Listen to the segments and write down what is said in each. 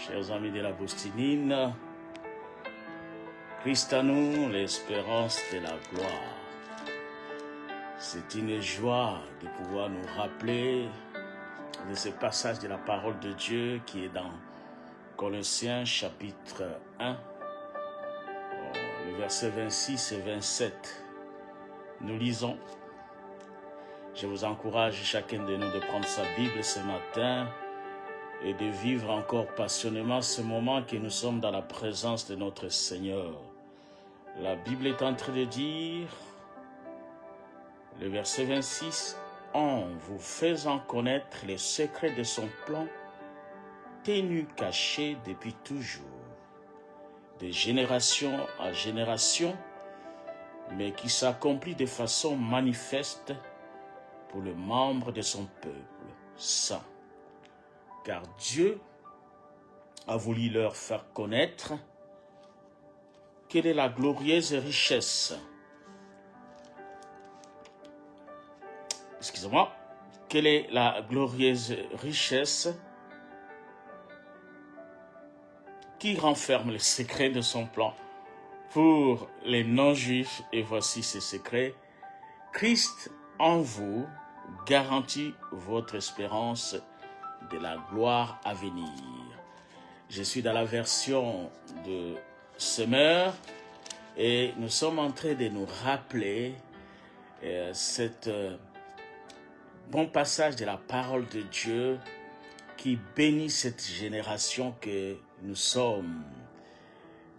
Chers amis de la Boustinine, Christ à nous, l'espérance de la gloire. C'est une joie de pouvoir nous rappeler de ce passage de la parole de Dieu qui est dans Colossiens chapitre 1, le verset 26 et 27. Nous lisons. Je vous encourage chacun de nous de prendre sa Bible ce matin et de vivre encore passionnément ce moment que nous sommes dans la présence de notre Seigneur. La Bible est en train de dire, le verset 26, « En vous faisant connaître les secrets de son plan, tenu caché depuis toujours, de génération à génération, mais qui s'accomplit de façon manifeste pour le membre de son peuple saint. Car Dieu a voulu leur faire connaître quelle est la glorieuse richesse. Excusez-moi. Quelle est la glorieuse richesse qui renferme les secrets de son plan pour les non-juifs. Et voici ces secrets. Christ en vous garantit votre espérance de la gloire à venir. Je suis dans la version de Semeur et nous sommes en train de nous rappeler cet bon passage de la parole de Dieu qui bénit cette génération que nous sommes.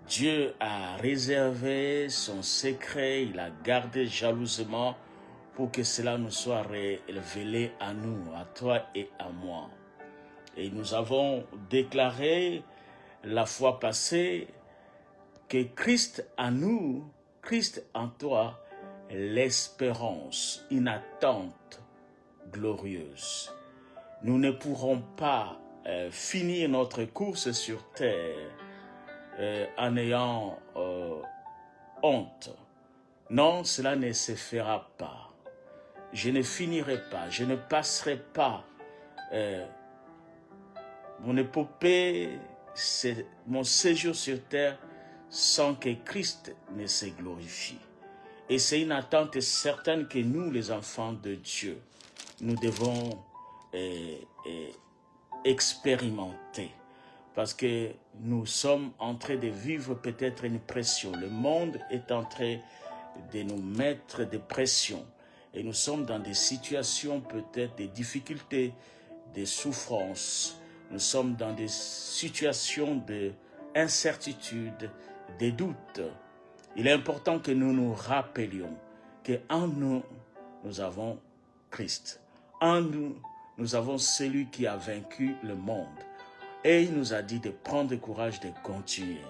Dieu a réservé son secret, il a gardé jalousement pour que cela nous soit révélé à nous, à toi et à moi. Et nous avons déclaré la fois passée que Christ en nous, Christ en toi, l'espérance, une attente glorieuse. Nous ne pourrons pas finir notre course sur terre en ayant honte. Non, cela ne se fera pas. Je ne finirai pas, je ne passerai pas mon épopée, c'est mon séjour sur terre sans que Christ ne se glorifie. Et c'est une attente certaine que nous, les enfants de Dieu, nous devons expérimenter. Parce que nous sommes en train de vivre peut-être une pression. Le monde est en train de nous mettre des pressions. Et nous sommes dans des situations peut-être des difficultés, des souffrances. Nous sommes dans des situations d'incertitude, des doutes. Il est important que nous nous rappelions qu'en nous, nous avons Christ. En nous, nous avons celui qui a vaincu le monde. Et il nous a dit de prendre courage de continuer.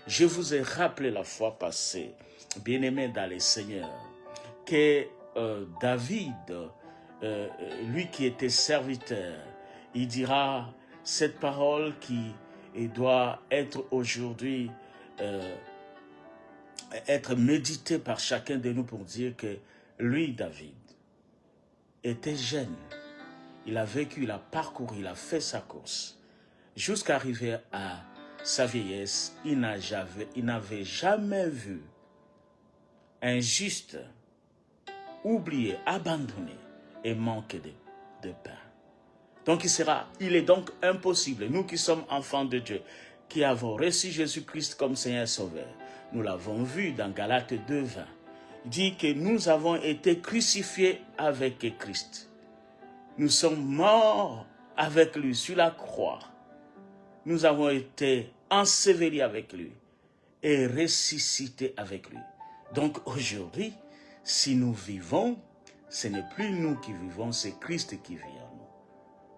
Je vous ai rappelé la fois passée, bien-aimés dans le Seigneur, que David, lui qui était serviteur, il dira cette parole qui doit être aujourd'hui être méditée par chacun de nous pour dire que lui, David, était jeune. Il a vécu, il a parcouru, il a fait sa course. Jusqu'à arriver à sa vieillesse, il n'avait jamais vu un juste oublié, abandonné et manqué de pain. Donc il est donc impossible, nous qui sommes enfants de Dieu, qui avons reçu Jésus-Christ comme Seigneur Sauveur, nous l'avons vu dans Galates 2:20, il dit que nous avons été crucifiés avec Christ. Nous sommes morts avec lui sur la croix. Nous avons été ensevelis avec lui et ressuscités avec lui. Donc aujourd'hui, si nous vivons, ce n'est plus nous qui vivons, c'est Christ qui vit en nous.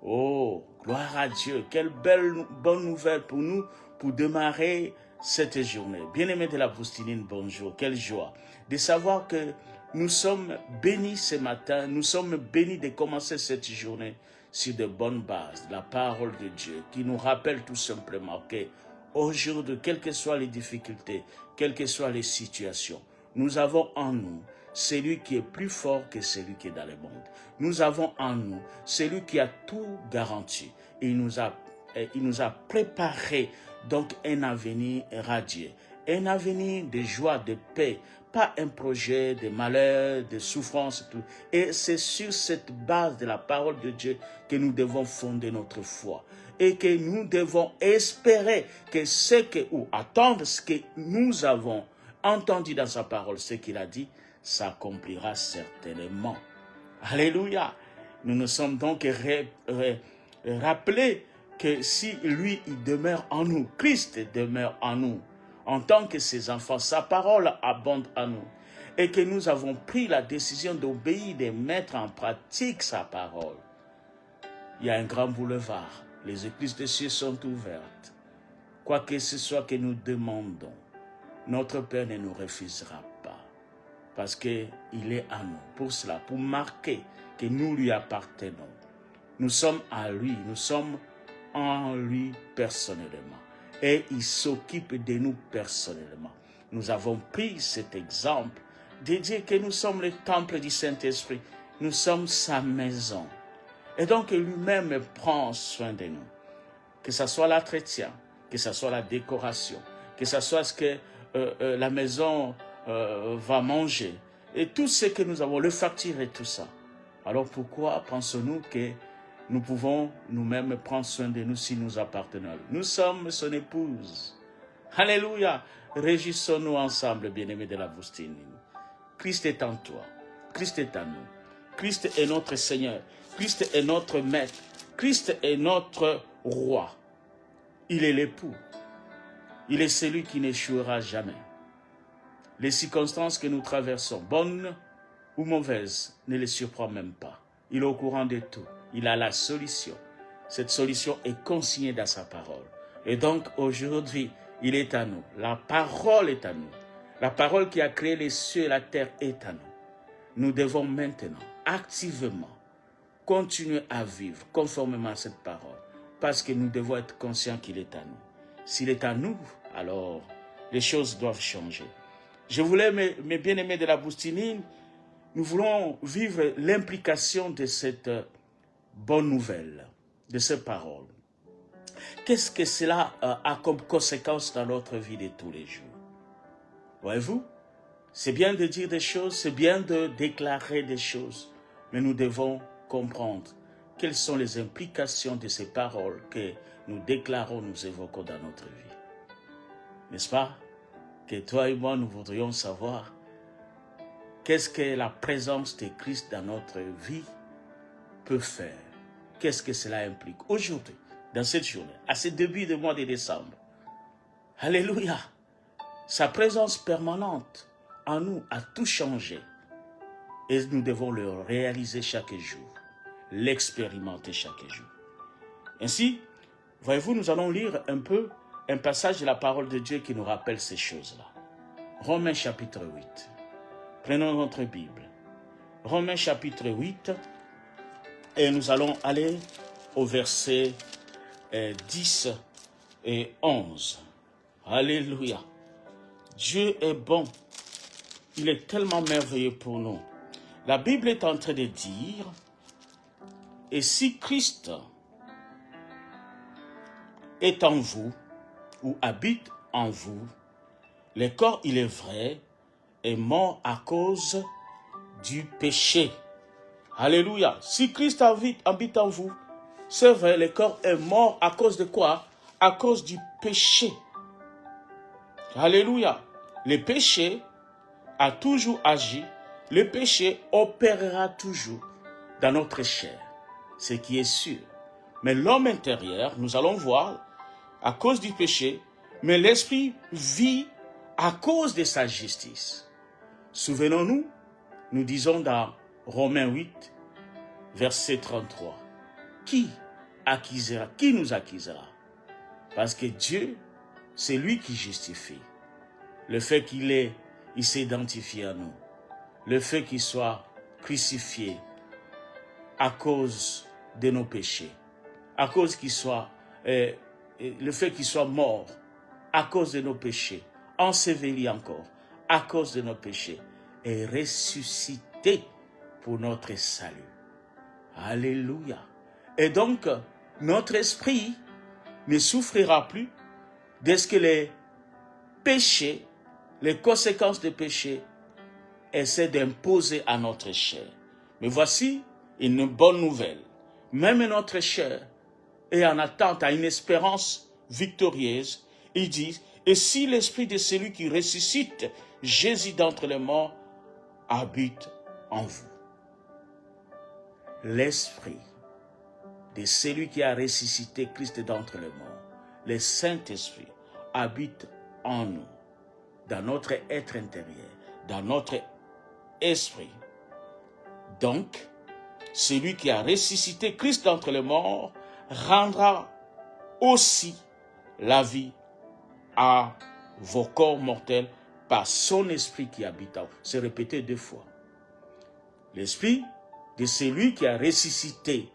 Oh, gloire à Dieu, quelle bonne nouvelle pour nous, pour démarrer cette journée. Bien-aimés de la Boustinine, bonjour, quelle joie de savoir que nous sommes bénis ce matin, nous sommes bénis de commencer cette journée sur de bonnes bases, la parole de Dieu, qui nous rappelle tout simplement que aujourd'hui, quelles que soient les difficultés, quelles que soient les situations, nous avons en nous celui qui est plus fort que celui qui est dans le monde. Nous avons en nous celui qui a tout garanti. Il nous a il nous a préparé donc un avenir radieux, un avenir de joie, de paix, pas un projet de malheur, de souffrance, tout. Et c'est sur cette base de la parole de Dieu que nous devons fonder notre foi et que nous devons espérer que ou attendre ce que nous avons entendu dans sa parole, ce qu'il a dit, s'accomplira certainement. Alléluia. Nous nous sommes donc rappelés que si lui, il demeure en nous, Christ demeure en nous, en tant que ses enfants, sa parole abonde en nous, et que nous avons pris la décision d'obéir, de mettre en pratique sa parole. Il y a un grand boulevard. Les églises des cieux sont ouvertes. Quoi que ce soit que nous demandons, notre Père ne nous refusera pas. Parce qu'il est à nous. Pour cela, pour marquer que nous lui appartenons. Nous sommes à lui, nous sommes en lui personnellement. Et il s'occupe de nous personnellement. Nous avons pris cet exemple de dire que nous sommes le temple du Saint-Esprit. Nous sommes sa maison. Et donc lui-même prend soin de nous. Que ce soit l'entretien, que ce soit la décoration, que ce soit ce que la maison va manger. Et tout ce que nous avons, le facture et tout ça. Alors pourquoi pensons-nous que nous pouvons nous-mêmes prendre soin de nous si nous appartenons à lui? Nous sommes son épouse. Alléluia. Réjouissons-nous ensemble, bien-aimés de l'Augustine. Christ est en toi. Christ est en nous. Christ est notre Seigneur. Christ est notre Maître. Christ est notre Roi. Il est l'époux. Il est celui qui n'échouera jamais. Les circonstances que nous traversons, bonnes ou mauvaises, ne les surprend même pas. Il est au courant de tout. Il a la solution. Cette solution est consignée dans sa parole. Et donc, aujourd'hui, il est à nous. La parole est à nous. La parole qui a créé les cieux et la terre est à nous. Nous devons maintenant, activement, continuer à vivre conformément à cette parole. Parce que nous devons être conscients qu'il est à nous. S'il est à nous, alors les choses doivent changer. Je voulais, mes bien-aimés de l'Augustine, nous voulons vivre l'implication de cette bonne nouvelle, de ces paroles. Qu'est-ce que cela a comme conséquence dans notre vie de tous les jours? Voyez-vous, c'est bien de dire des choses, c'est bien de déclarer des choses, mais nous devons comprendre quelles sont les implications de ces paroles que nous déclarons, nous évoquons dans notre vie. N'est-ce pas? Que toi et moi, nous voudrions savoir qu'est-ce que la présence de Christ dans notre vie peut faire. Qu'est-ce que cela implique aujourd'hui, dans cette journée, à ce début du mois de décembre. Alléluia! Sa présence permanente en nous a tout changé. Et nous devons le réaliser chaque jour, l'expérimenter chaque jour. Ainsi, voyez-vous, nous allons lire un peu un passage de la parole de Dieu qui nous rappelle ces choses-là. Romains chapitre 8. Prenons notre Bible. Romains chapitre 8. Et nous allons aller au verset 10 et 11. Alléluia. Dieu est bon. Il est tellement merveilleux pour nous. La Bible est en train de dire, et si Christ est en vous, ou habite en vous, le corps, il est vrai, est mort à cause du péché. Alléluia. Si Christ habite en vous, c'est vrai, le corps est mort à cause de quoi? À cause du péché. Alléluia. Le péché a toujours agi. Le péché opérera toujours dans notre chair. Ce qui est sûr. Mais l'homme intérieur, nous allons voir, à cause du péché, mais l'esprit vit à cause de sa justice. Souvenons-nous, nous disons dans Romains 8, verset 33. Qui nous accusera? Parce que Dieu, c'est lui qui justifie. Le fait qu'il s'est identifié à nous. Le fait qu'il soit crucifié à cause de nos péchés. À cause qu'il soit, le fait qu'il soit mort à cause de nos péchés. Enseveli encore à cause de nos péchés. Et ressuscité pour notre salut. Alléluia. Et donc, notre esprit ne souffrira plus dès que les péchés, les conséquences des péchés essaient d'imposer à notre chair. Mais voici une bonne nouvelle. Même notre chair est en attente à une espérance victorieuse. Il dit, et si l'esprit de celui qui ressuscite Jésus d'entre les morts habite en vous. L'esprit de celui qui a ressuscité Christ d'entre les morts, le Saint-Esprit, habite en nous, dans notre être intérieur, dans notre esprit. Donc, celui qui a ressuscité Christ d'entre les morts rendra aussi la vie à vos corps mortels par son esprit qui habite en vous. C'est répété 2 fois. L'esprit de celui qui a ressuscité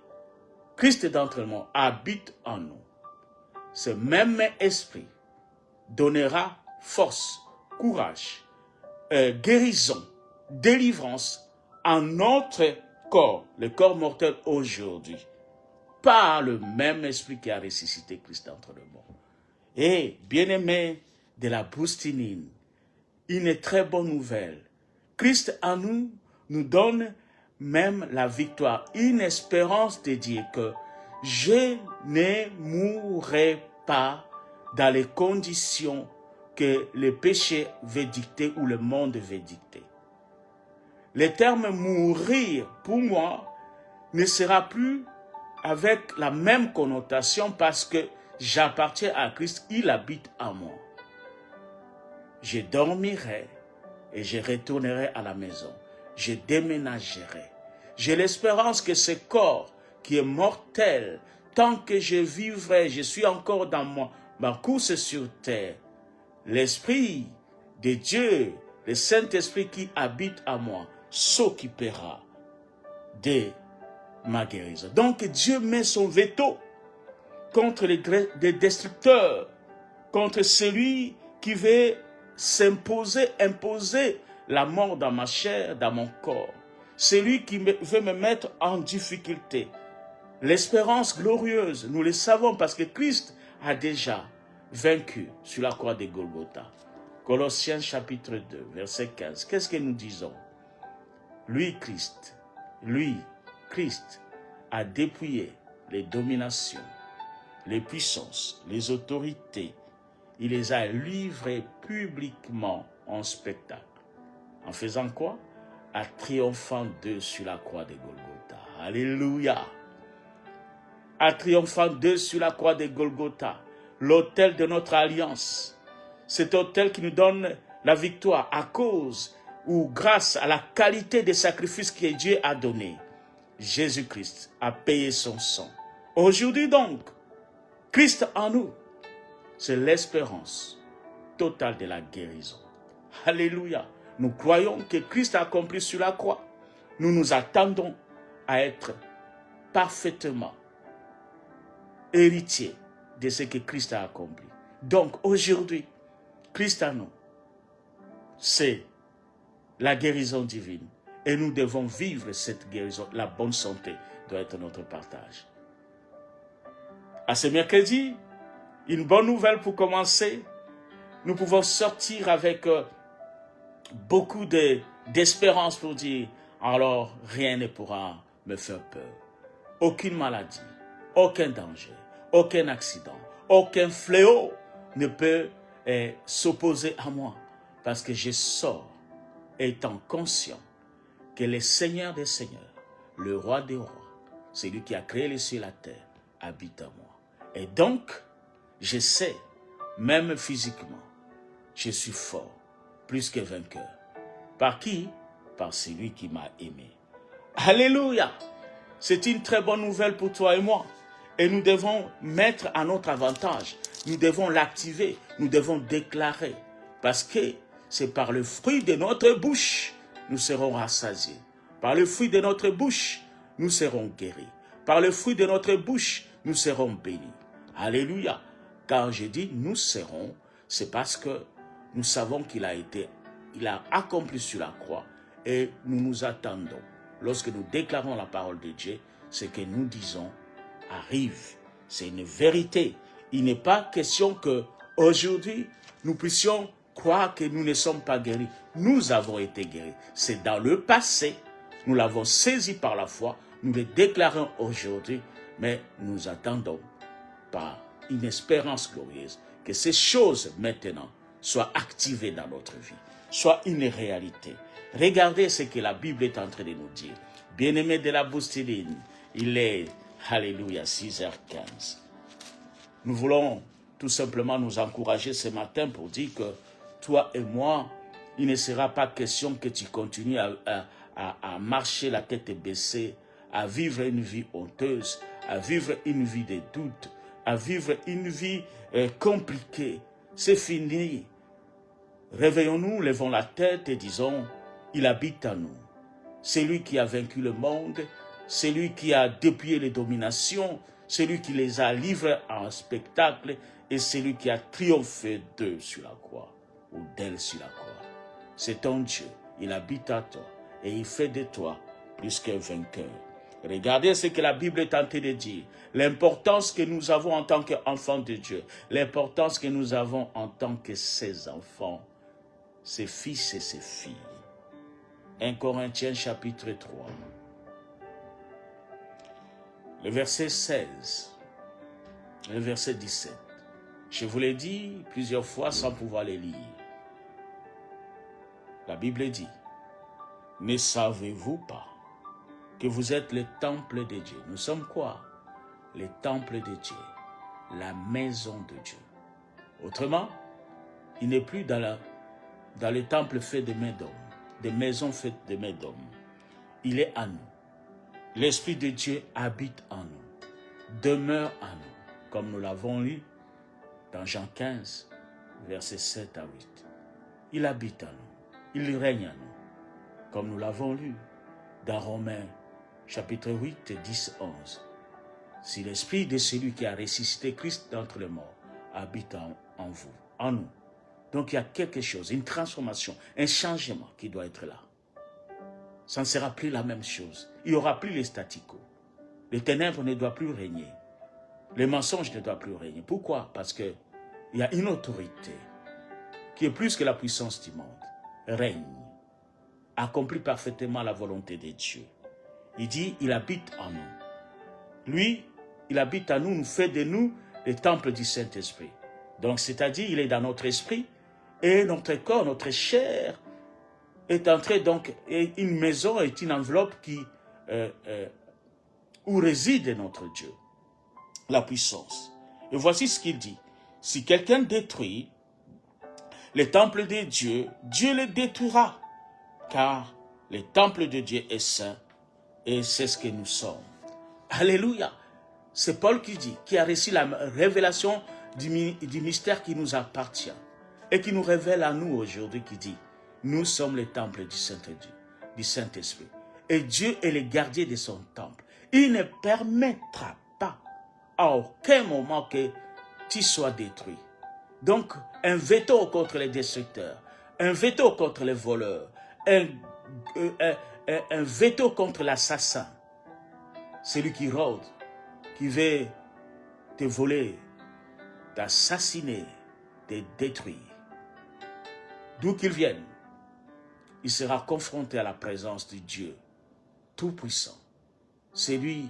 Christ d'entre les morts habite en nous. Ce même esprit donnera force, courage, guérison, délivrance en notre corps, le corps mortel aujourd'hui, par le même esprit qui a ressuscité Christ d'entre les morts. Et, bien-aimés de la Boustinine, une très bonne nouvelle. Christ en nous nous donne même la victoire, une espérance de dire que je ne mourrai pas dans les conditions que le péché veut dicter ou le monde veut dicter. Le terme mourir, pour moi, ne sera plus avec la même connotation parce que j'appartiens à Christ, il habite en moi. Je dormirai et je retournerai à la maison. Je déménagerai. J'ai l'espérance que ce corps qui est mortel, tant que je vivrai, je suis encore dans ma course sur terre, l'Esprit de Dieu, le Saint-Esprit qui habite en moi, s'occupera de ma guérison. Donc Dieu met son veto contre les destructeurs, contre celui qui veut imposer la mort dans ma chair, dans mon corps. Celui qui veut me mettre en difficulté. L'espérance glorieuse, nous le savons parce que Christ a déjà vaincu sur la croix de Golgotha. Colossiens chapitre 2, verset 15. Qu'est-ce que nous disons? Lui, Christ, a dépouillé les dominations, les puissances, les autorités. Il les a livrées publiquement en spectacle. En faisant quoi? En triomphant d'eux sur la croix de Golgotha. Alléluia! En triomphant d'eux sur la croix de Golgotha, l'autel de notre alliance. Cet autel qui nous donne la victoire à cause ou grâce à la qualité des sacrifices que Dieu a donné. Jésus-Christ a payé son sang. Aujourd'hui donc, Christ en nous, c'est l'espérance totale de la guérison. Alléluia. Nous croyons que Christ a accompli sur la croix. Nous nous attendons à être parfaitement héritiers de ce que Christ a accompli. Donc aujourd'hui, Christ en nous, c'est la guérison divine. Et nous devons vivre cette guérison. La bonne santé doit être notre partage. À ce mercredi, une bonne nouvelle pour commencer. Nous pouvons sortir avec beaucoup d'espérance pour dire, alors rien ne pourra me faire peur. Aucune maladie, aucun danger, aucun accident, aucun fléau ne peut s'opposer à moi. Parce que je sors étant conscient que le Seigneur des Seigneurs, le Roi des Rois, celui qui a créé les cieux et la terre, habite en moi. Et donc, je sais, même physiquement, je suis fort, plus que vainqueur. Par qui? Par celui qui m'a aimé. Alléluia! C'est une très bonne nouvelle pour toi et moi. Et nous devons mettre à notre avantage. Nous devons l'activer. Nous devons déclarer. Parce que c'est par le fruit de notre bouche, nous serons rassasiés. Par le fruit de notre bouche, nous serons guéris. Par le fruit de notre bouche, nous serons bénis. Alléluia. Quand je dis nous serons, c'est parce que nous savons qu'il a accompli sur la croix et nous nous attendons. Lorsque nous déclarons la parole de Dieu, ce que nous disons arrive. C'est une vérité Il n'est pas question qu'aujourd'hui, nous puissions croire que nous ne sommes pas guéris. Nous avons été guéris. C'est dans le passé. Nous l'avons saisi par la foi. Nous le déclarons aujourd'hui. Mais nous attendons par une espérance glorieuse que ces choses maintenant soient activées dans notre vie, soient une réalité. Regardez ce que la Bible est en train de nous dire. Bien-aimé de la Boustine, il est, alléluia, 6h15. Nous voulons tout simplement nous encourager ce matin pour dire que toi et moi, il ne sera pas question que tu continues à marcher la tête baissée, à vivre une vie honteuse, à vivre une vie de doute, à vivre une vie compliquée. C'est fini. Réveillons-nous, levons la tête et disons, il habite en nous. C'est lui qui a vaincu le monde, c'est lui qui a dépouillé les dominations, c'est lui qui les a livrés en spectacle et c'est lui qui a triomphé d'eux sur la croix ou d'elle sur la croix. C'est ton Dieu, il habite à toi et il fait de toi plus qu'un vainqueur. Regardez ce que la Bible est en train de dire. L'importance que nous avons en tant qu'enfants de Dieu. L'importance que nous avons en tant que ses enfants, ses fils et ses filles. 1 Corinthiens chapitre 3. Le verset 16. Le verset 17. Je vous l'ai dit plusieurs fois sans pouvoir les lire. La Bible dit, ne savez-vous pas que vous êtes le temple de Dieu? Nous sommes quoi? Le temple de Dieu, la maison de Dieu. Autrement, il n'est plus dans le temple fait de mains d'hommes, des maisons faites de mains d'hommes. Il est en nous. L'Esprit de Dieu habite en nous, demeure en nous, comme nous l'avons lu dans Jean 15, versets 7 à 8. Il habite en nous, il règne en nous, comme nous l'avons lu dans Romains chapitre 8, 10, 11. Si l'esprit de celui qui a ressuscité Christ d'entre les morts habite en vous, en nous, donc il y a quelque chose, une transformation, un changement qui doit être là. Ça ne sera plus la même chose. Il n'y aura plus les statu quo. Les ténèbres ne doivent plus régner. Les mensonges ne doivent plus régner. Pourquoi? Parce qu'il y a une autorité qui est plus que la puissance du monde. Règne. Accomplit parfaitement la volonté de Dieu. Il dit, il habite en nous. Lui, il habite en nous, nous fait de nous le temple du Saint-Esprit. Donc, c'est-à-dire, il est dans notre esprit et notre corps, notre chair est entré, donc, une maison est une enveloppe où réside notre Dieu, la puissance. Et voici ce qu'il dit. Si quelqu'un détruit le temple de Dieu, Dieu le détruira, car le temple de Dieu est saint et c'est ce que nous sommes. Alléluia. C'est Paul qui dit, qui a reçu la révélation du mystère qui nous appartient et qui nous révèle à nous aujourd'hui, qui dit, nous sommes le temple du Saint-Esprit. Et Dieu est le gardien de son temple. Il ne permettra pas à aucun moment que tu sois détruit. Donc, un veto contre les destructeurs, un veto contre les voleurs, un veto contre l'assassin, celui qui rôde, qui veut te voler, t'assassiner, te détruire. D'où qu'il vienne, il sera confronté à la présence de Dieu Tout-Puissant. C'est lui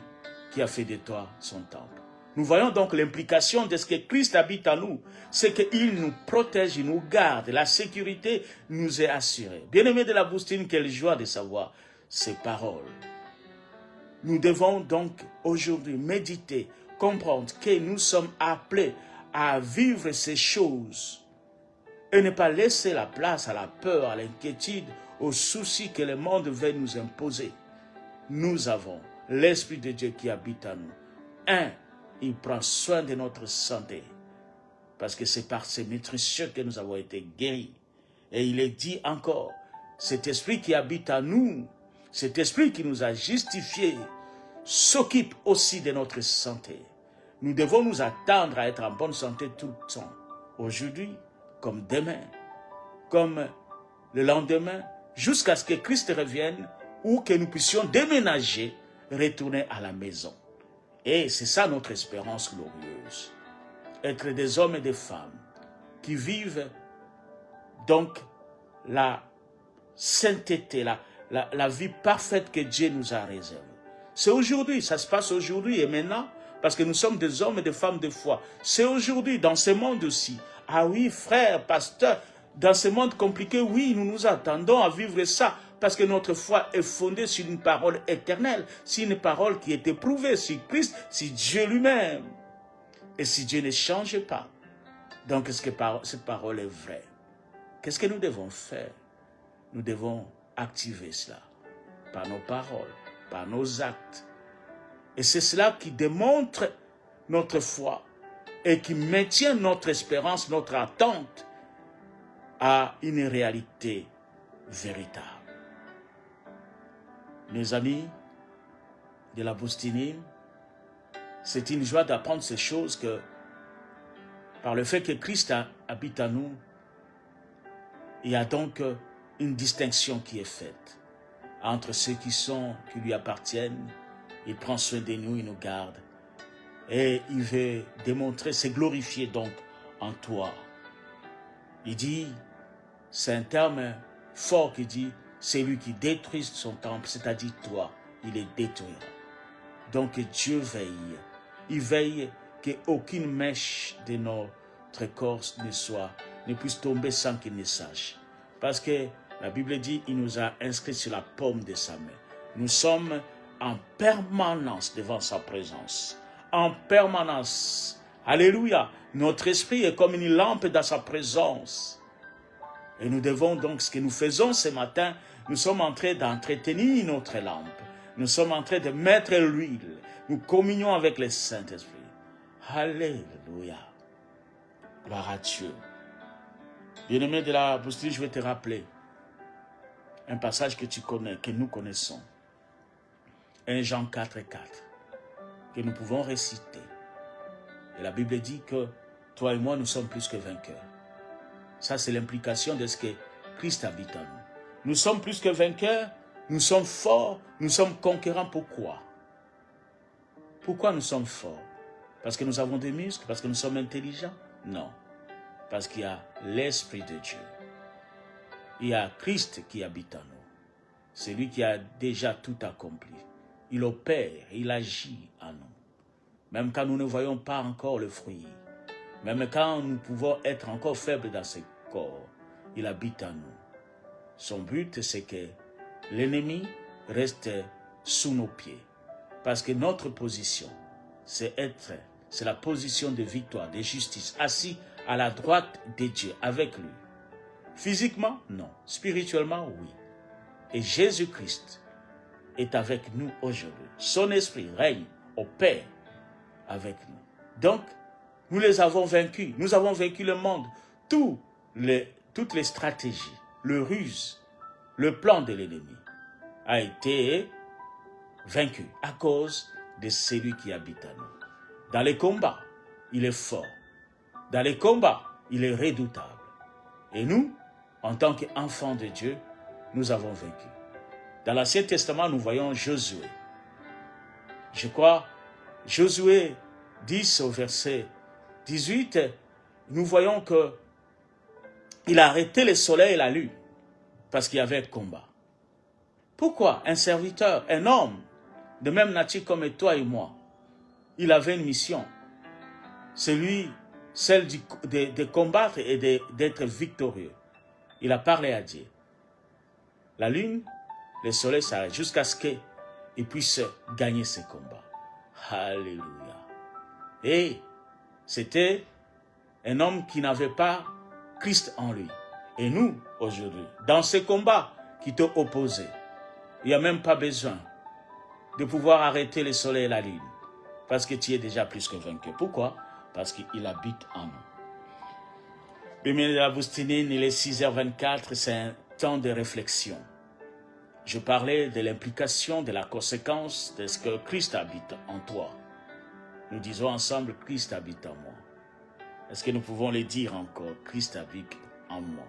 qui a fait de toi son temple. Nous voyons donc l'implication de ce que Christ habite en nous. C'est qu'il nous protège, il nous garde. La sécurité nous est assurée. Bien-aimés de la Boustine, quelle joie de savoir ces paroles. Nous devons donc aujourd'hui méditer, comprendre que nous sommes appelés à vivre ces choses et ne pas laisser la place à la peur, à l'inquiétude, aux soucis que le monde veut nous imposer. Nous avons l'Esprit de Dieu qui habite en nous. Il prend soin de notre santé, parce que c'est par ces nutritions que nous avons été guéris. Et il est dit encore, cet esprit qui habite en nous, cet esprit qui nous a justifiés, s'occupe aussi de notre santé. Nous devons nous attendre à être en bonne santé tout le temps, aujourd'hui, comme demain, comme le lendemain, jusqu'à ce que Christ revienne ou que nous puissions déménager, retourner à la maison. Et c'est ça notre espérance glorieuse. être des hommes et des femmes qui vivent donc la sainteté, la vie parfaite que Dieu nous a réservée. C'est aujourd'hui, ça se passe aujourd'hui et maintenant, parce que nous sommes des hommes et des femmes de foi. C'est aujourd'hui, dans ce monde aussi. Ah oui, frère, pasteur, dans ce monde compliqué, oui, nous nous attendons à vivre ça, parce que notre foi est fondée sur une parole éternelle, sur une parole qui est éprouvée, sur Christ, sur Dieu lui-même. Et si Dieu ne change pas, donc est-ce que cette parole est vraie? Qu'est-ce que nous devons faire? Nous devons activer cela par nos paroles, par nos actes. Et c'est cela qui démontre notre foi et qui maintient notre espérance, notre attente à une réalité véritable. Mes amis de la Boustinienne, c'est une joie d'apprendre ces choses que par le fait que Christ habite en nous, il y a donc une distinction qui est faite entre ceux qui lui appartiennent. Il prend soin de nous, il nous garde. Et il veut démontrer, se glorifier donc en toi. Il dit, c'est un terme fort qui dit, c'est lui qui détruit son temple, c'est-à-dire toi, il le détruira. Donc Dieu veille. Il veille qu'aucune mèche de notre corps ne puisse tomber sans qu'il ne sache. Parce que la Bible dit, il nous a inscrits sur la paume de sa main. Nous sommes en permanence devant sa présence. En permanence. Alléluia. Notre esprit est comme une lampe dans sa présence. Et nous devons donc, ce que nous faisons ce matin, nous sommes en train d'entretenir notre lampe. Nous sommes en train de mettre l'huile. Nous communions avec le Saint-Esprit. Alléluia. Gloire à Dieu. Bien-aimé de la Boustille, je vais te rappeler un passage que tu connais, que nous connaissons. 1 Jean 4 et 4, que nous pouvons réciter. Et la Bible dit que toi et moi, nous sommes plus que vainqueurs. Ça, c'est l'implication de ce que Christ habite en nous. Nous sommes plus que vainqueurs, nous sommes forts, nous sommes conquérants. Pourquoi? Pourquoi nous sommes forts? Parce que nous avons des muscles? Parce que nous sommes intelligents? Non. Parce qu'il y a l'Esprit de Dieu. Il y a Christ qui habite en nous. C'est lui qui a déjà tout accompli. Il opère, il agit en nous. Même quand nous ne voyons pas encore le fruit, même quand nous pouvons être encore faibles dans ce corps, il habite en nous. Son but, c'est que l'ennemi reste sous nos pieds. Parce que notre position, c'est la position de victoire, de justice, assis à la droite de Dieu, avec lui. Physiquement, non. Spirituellement, oui. Et Jésus-Christ est avec nous aujourd'hui. Son esprit règne, opère avec nous. Donc, nous les avons vaincus. Nous avons vaincu le monde. Toutes les stratégies, le ruse, le plan de l'ennemi a été vaincu à cause de celui qui habite en nous. Dans les combats, il est fort. Dans les combats, il est redoutable. Et nous, en tant qu'enfants de Dieu, nous avons vaincu. Dans l'Ancien Testament, nous voyons Josué. Je crois, Josué 10 au verset 18, nous voyons qu'il a arrêté le soleil et la lune parce qu'il y avait un combat. Pourquoi? Un serviteur, un homme de même nature comme toi et moi, il avait une mission. C'est celle de combattre et d'être victorieux. Il a parlé à Dieu. La lune, le soleil s'arrête jusqu'à ce qu'il puisse gagner ce combat. Alléluia. Et c'était un homme qui n'avait pas Christ en lui. Et nous, aujourd'hui, dans ce combat qui t'est opposé, il n'y a même pas besoin de pouvoir arrêter le soleil et la lune. Parce que tu es déjà plus que vainqueur. Pourquoi? Parce qu'il habite en nous. Bien, de la Boustinine, il est 6h24, c'est un temps de réflexion. Je parlais de l'implication, de la conséquence de ce que Christ habite en toi. Nous disons ensemble, Christ habite en moi. Est-ce que nous pouvons le dire encore? Christ habite en moi.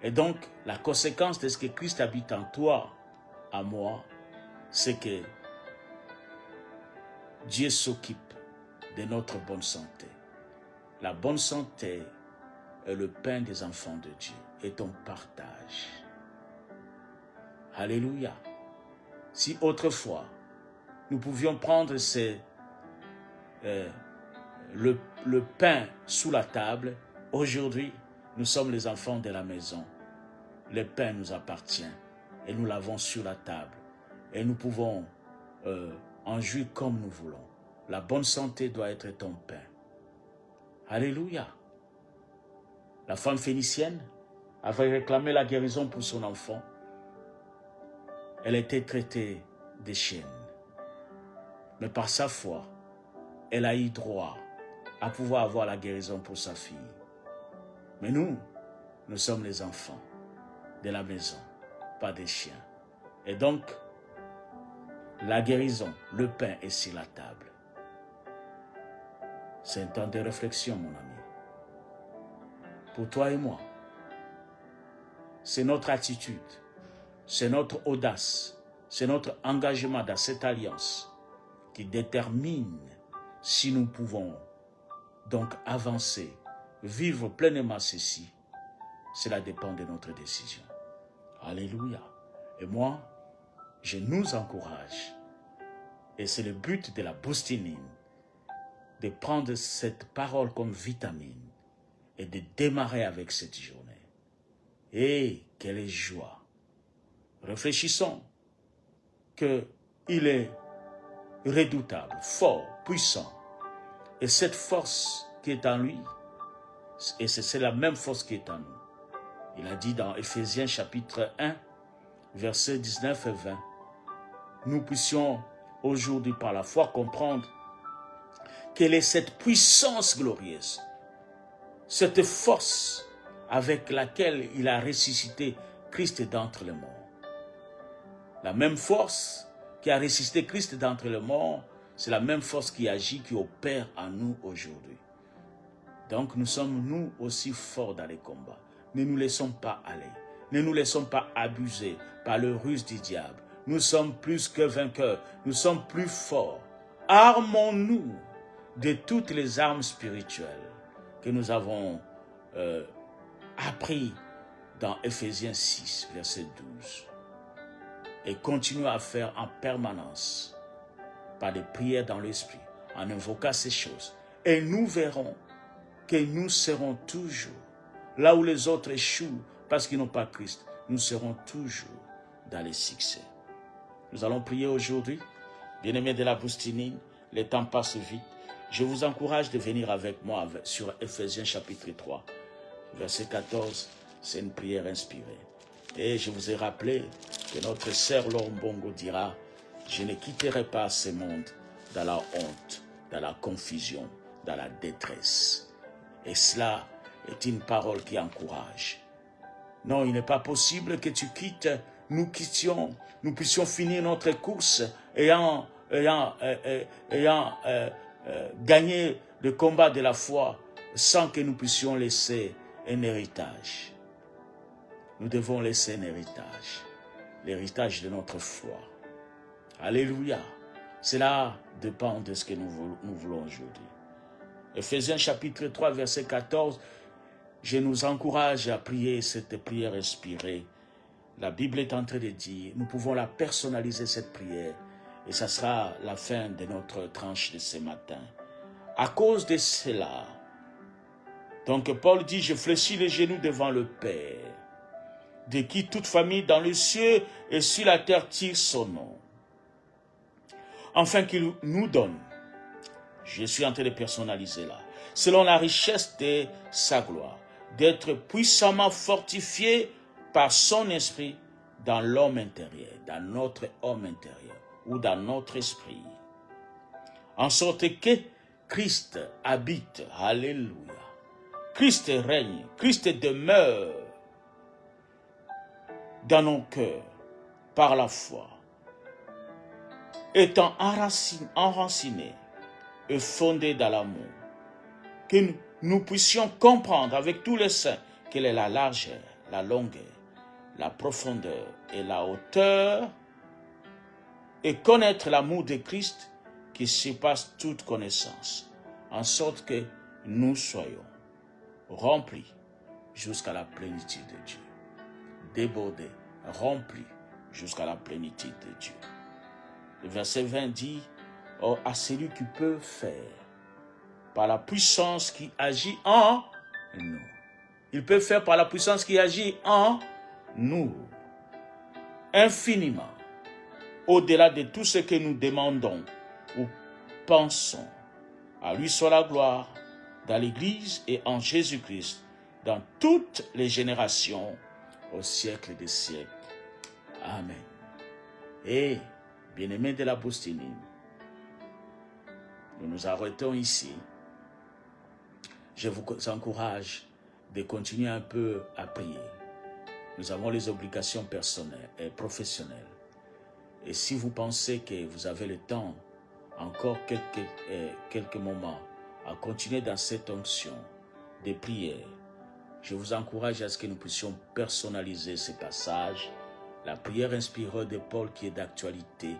Et donc, la conséquence de ce que Christ habite en toi, en moi, c'est que Dieu s'occupe de notre bonne santé. La bonne santé est le pain des enfants de Dieu et ton partage. Alléluia. Si autrefois, nous pouvions prendre le pain sous la table, aujourd'hui, nous sommes les enfants de la maison. Le pain nous appartient et nous l'avons sur la table. Et nous pouvons en jouir comme nous voulons. La bonne santé doit être ton pain. Alléluia. La femme phénicienne avait réclamé la guérison pour son enfant. Elle était traitée de chienne. Mais par sa foi, elle a eu droit à pouvoir avoir la guérison pour sa fille. Mais nous sommes les enfants de la maison, pas des chiens. Et donc, la guérison, le pain est sur la table. C'est un temps de réflexion, mon ami. Pour toi et moi, c'est notre attitude, c'est notre audace, c'est notre engagement dans cette alliance qui détermine si nous pouvons donc avancer, vivre pleinement ceci. Cela dépend de notre décision. Alléluia. Et moi, je nous encourage, et c'est le but de la boostinine, de prendre cette parole comme vitamine et de démarrer avec cette journée. Et quelle joie! Réfléchissons qu'il est redoutable, fort, puissant. Et cette force qui est en lui, et c'est la même force qui est en nous. Il a dit dans Éphésiens chapitre 1, versets 19 et 20, nous puissions aujourd'hui par la foi comprendre quelle est cette puissance glorieuse, cette force avec laquelle il a ressuscité Christ d'entre les morts. La même force qui a ressuscité Christ d'entre les morts, c'est la même force qui agit, qui opère en nous aujourd'hui. Donc nous sommes nous aussi forts dans les combats. Ne nous laissons pas aller. Ne nous laissons pas abuser par le ruse du diable. Nous sommes plus que vainqueurs. Nous sommes plus forts. Armons-nous de toutes les armes spirituelles que nous avons appris dans Éphésiens 6, verset 12. Et continuons à faire en permanence par des prières dans l'esprit, en invoquant ces choses. Et nous verrons que nous serons toujours, là où les autres échouent parce qu'ils n'ont pas Christ, nous serons toujours dans les succès. Nous allons prier aujourd'hui. Bien-aimés de la boustinine, le temps passe vite. Je vous encourage de venir avec moi sur Éphésiens chapitre 3, verset 14. C'est une prière inspirée. Et je vous ai rappelé que notre sœur Lombongo dira « Je ne quitterai pas ce monde dans la honte, dans la confusion, dans la détresse. » Et cela est une parole qui encourage. Non, il n'est pas possible que tu quittes, nous puissions finir notre course ayant gagné le combat de la foi sans que nous puissions laisser un héritage. Nous devons laisser un héritage, l'héritage de notre foi. Alléluia. Cela dépend de ce que nous voulons aujourd'hui. Éphésiens chapitre 3, verset 14, je nous encourage à prier cette prière inspirée. La Bible est en train de dire, nous pouvons la personnaliser cette prière, et ça sera la fin de notre tranche de ce matin. À cause de cela, donc Paul dit, je fléchis les genoux devant le Père, de qui toute famille dans les cieux et sur la terre tire son nom, afin qu'il nous donne, je suis en train de personnaliser là, selon la richesse de sa gloire, d'être puissamment fortifié par son esprit dans l'homme intérieur, dans notre homme intérieur, ou dans notre esprit, en sorte que Christ habite, alléluia, Christ règne, Christ demeure dans nos cœurs par la foi, étant enraciné et fondé dans l'amour, que nous puissions comprendre avec tous les saints quelle est la largeur, la longueur, la profondeur et la hauteur, et connaître l'amour de Christ qui surpasse toute connaissance, en sorte que nous soyons remplis jusqu'à la plénitude de Dieu. Débordés, remplis jusqu'à la plénitude de Dieu. Le verset 20 dit, « Or, à celui qui peut faire, par la puissance qui agit en nous. » Il peut faire par la puissance qui agit en nous. Infiniment, au-delà de tout ce que nous demandons ou pensons. À lui soit la gloire, dans l'Église et en Jésus-Christ, dans toutes les générations, au siècle des siècles. Amen. Et, bien-aimés de la Boustinine, nous nous arrêtons ici. Je vous encourage de continuer un peu à prier. Nous avons les obligations personnelles et professionnelles. Et si vous pensez que vous avez le temps, encore quelques moments, à continuer dans cette onction de prière, je vous encourage à ce que nous puissions personnaliser ces passages. La prière inspirée de Paul qui est d'actualité,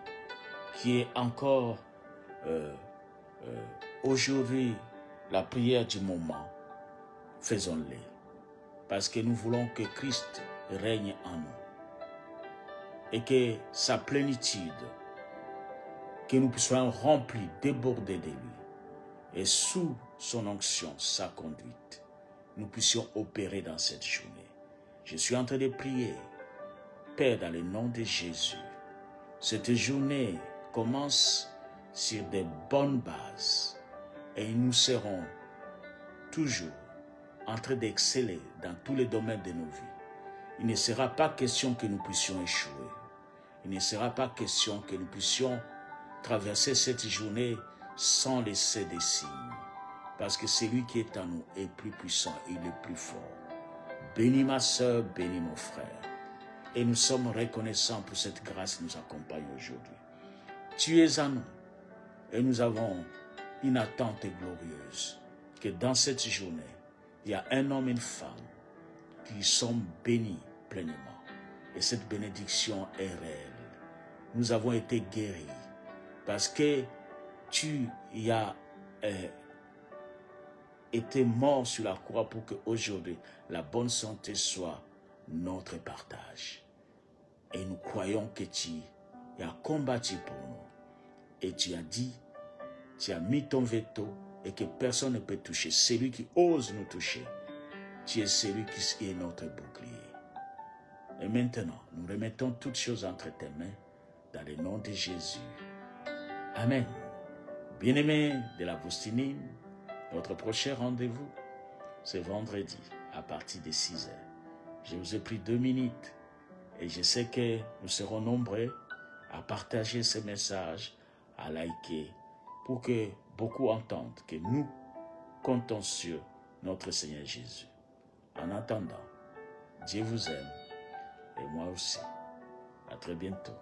qui est encore aujourd'hui la prière du moment. Faisons-les. Parce que nous voulons que Christ règne en nous. Et que sa plénitude, que nous soyons remplis, débordés de lui. Et sous son onction, sa conduite, nous puissions opérer dans cette journée. Je suis en train de prier. Père, dans le nom de Jésus, cette journée commence sur de bonnes bases. Et nous serons toujours en train d'exceller dans tous les domaines de nos vies. Il ne sera pas question que nous puissions échouer. Il ne sera pas question que nous puissions traverser cette journée sans laisser des signes. Parce que celui qui est en nous est plus puissant, il est plus fort. Bénis ma soeur, bénis mon frère. Et nous sommes reconnaissants pour cette grâce qui nous accompagne aujourd'hui. Tu es en nous et nous avons une attente glorieuse que dans cette journée, il y a un homme et une femme qui sont bénis pleinement. Et cette bénédiction est réelle. Nous avons été guéris parce que tu y as été mort sur la croix pour qu'aujourd'hui, la bonne santé soit notre partage. Et nous croyons que tu as combattu pour nous. Et tu as dit, tu as mis ton veto et que personne ne peut toucher. Celui qui ose nous toucher, tu es celui qui est notre bouclier. Et maintenant, nous remettons toutes choses entre tes mains dans le nom de Jésus. Amen. Bien-aimés de la Boustinine, notre prochain rendez-vous, c'est vendredi à partir de 6 heures. Je vous ai pris 2 minutes et je sais que nous serons nombreux à partager ces messages, à liker, pour que beaucoup entendent que nous comptons sur notre Seigneur Jésus. En attendant, Dieu vous aime et moi aussi. À très bientôt.